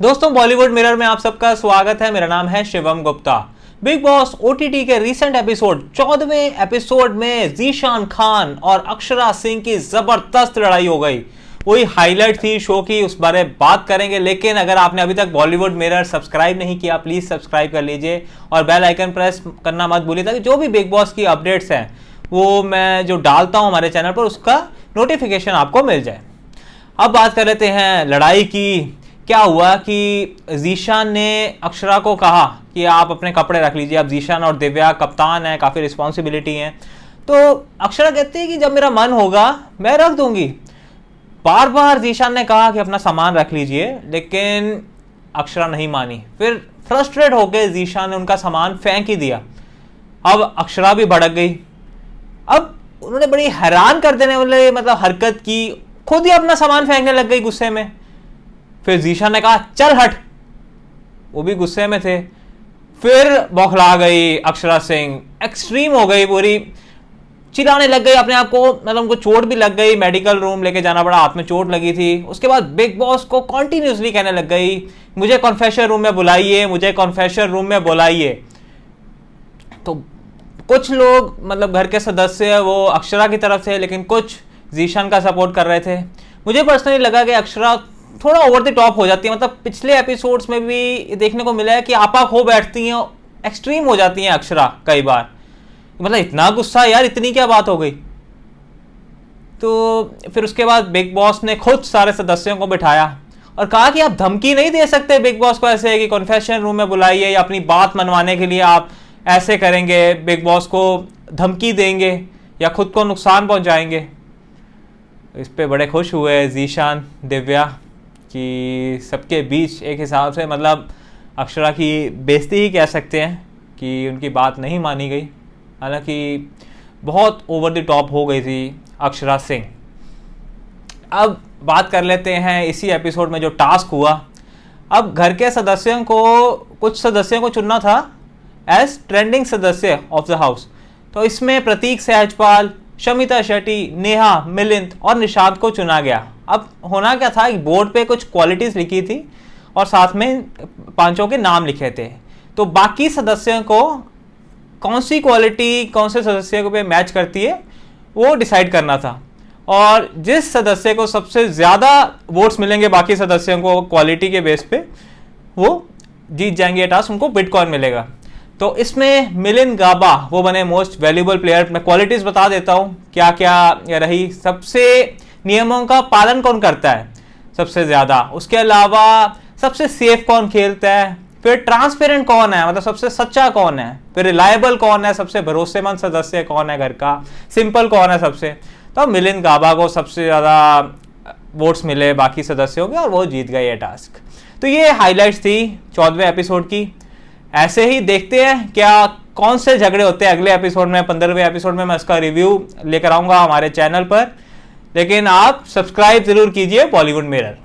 दोस्तों बॉलीवुड मिरर में आप सबका स्वागत है। मेरा नाम है Shivam Gupta. Big boss OTT के रीसेंट एपिसोड 14वें एपिसोड में ज़ीशान खान और अक्षरा सिंह की जबरदस्त लड़ाई हो गई। वही हाईलाइट थी शो की, उस बारे बात करेंगे। लेकिन अगर आपने अभी तक बॉलीवुड मिरर सब्सक्राइब नहीं किया, प्लीज सब्सक्राइब कर लीजिए और बेल आइकन प्रेस करना मत भूलिए, ताकि जो भी बिग बॉस की अपडेट्स हैं वो मैं जो डालता हूं हमारे चैनल पर उसका नोटिफिकेशन आपको मिल जाए। अब बात कर लेते हैं लड़ाई की। क्या हुआ कि ज़ीशान ने अक्षरा को कहा कि आप अपने कपड़े रख लीजिए। अब ज़ीशान और दिव्या कप्तान है, काफ़ी रिस्पॉन्सिबिलिटी है। तो अक्षरा कहती है कि जब मेरा मन होगा मैं रख दूंगी। बार बार ज़ीशान ने कहा कि अपना सामान रख लीजिए, लेकिन अक्षरा नहीं मानी। फिर फ्रस्ट्रेट होकर ज़ीशान ने उनका सामान फेंक ही दिया। अब अक्षरा भी भड़क गई। अब उन्होंने बड़ी हैरान कर देने वाले हरकत की, खुद ही अपना सामान फेंकने लग गई गुस्से में। फिर ज़ीशान ने कहा चल हट, वो भी गुस्से में थे। फिर बौखला गई अक्षरा सिंह, एक्सट्रीम हो गई पूरी, चिल्लाने लग गई अपने आप को। उनको चोट भी लग गई, मेडिकल रूम लेके जाना पड़ा, हाथ में चोट लगी थी। उसके बाद बिग बॉस को कॉन्टिन्यूसली कहने लग गई मुझे कॉन्फेशन रूम में बुलाइए, मुझे कॉन्फेशन रूम में बुलाइए। तो कुछ लोग घर के सदस्य वो अक्षरा की तरफ थे, लेकिन कुछ ज़ीशान का सपोर्ट कर रहे थे। मुझे पर्सनली लगा कि अक्षरा थोड़ा ओवर द टॉप हो जाती है। पिछले एपिसोड्स में भी देखने को मिला है कि आपा खो बैठती हैं, एक्सट्रीम हो जाती हैं अक्षरा कई बार। इतना गुस्सा यार, इतनी क्या बात हो गई। तो फिर उसके बाद बिग बॉस ने खुद सारे सदस्यों को बिठाया और कहा कि आप धमकी नहीं दे सकते बिग बॉस को ऐसे कि कॉन्फेशन रूम में बुलाइए या अपनी बात मनवाने के लिए आप ऐसे करेंगे, बिग बॉस को धमकी देंगे या खुद को नुकसान पहुंचाएंगे। इस पे बड़े खुश हुए ज़ीशान, दिव्या कि सबके बीच एक हिसाब से अक्षरा की बेइज्जती ही कह सकते हैं कि उनकी बात नहीं मानी गई। हालांकि बहुत ओवर द टॉप हो गई थी अक्षरा सिंह। अब बात कर लेते हैं इसी एपिसोड में जो टास्क हुआ। अब घर के सदस्यों को, कुछ सदस्यों को चुनना था एज ट्रेंडिंग सदस्य ऑफ द हाउस। तो इसमें प्रतीक सहजपाल, शमिता शेट्टी, नेहा, मिलिंद और निशांत को चुना गया। अब होना क्या था, बोर्ड पे कुछ क्वालिटीज लिखी थी और साथ में पांचों के नाम लिखे थे। तो बाकी सदस्यों को कौन सी क्वालिटी कौन से सदस्य पे मैच करती है वो डिसाइड करना था। और जिस सदस्य को सबसे ज़्यादा वोट्स मिलेंगे बाकी सदस्यों को क्वालिटी के बेस पे, वो जीत जाएंगे टास्क, उनको बिटकॉइन मिलेगा। तो इसमें मिलिंद गाबा वो बने मोस्ट वैल्यूएबल प्लेयर। मैं क्वालिटीज बता देता हूँ क्या क्या रही। सबसे नियमों का पालन कौन करता है सबसे ज़्यादा, उसके अलावा सबसे सेफ कौन खेलता है, फिर ट्रांसपेरेंट कौन है, सबसे सच्चा कौन है, फिर रिलायबल कौन है, सबसे भरोसेमंद सदस्य कौन है घर का, सिंपल कौन है सबसे। तो मिलिंद गाबा को सबसे ज़्यादा वोट्स मिले बाकी सदस्यों के और वो जीत गए ये टास्क। तो ये हाईलाइट्स थी 14वें एपिसोड की। ऐसे ही देखते हैं क्या कौन से झगड़े होते हैं अगले एपिसोड में। 15वें एपिसोड में मैं इसका रिव्यू लेकर आऊँगा हमारे चैनल पर। लेकिन आप सब्सक्राइब जरूर कीजिए बॉलीवुड मिरर।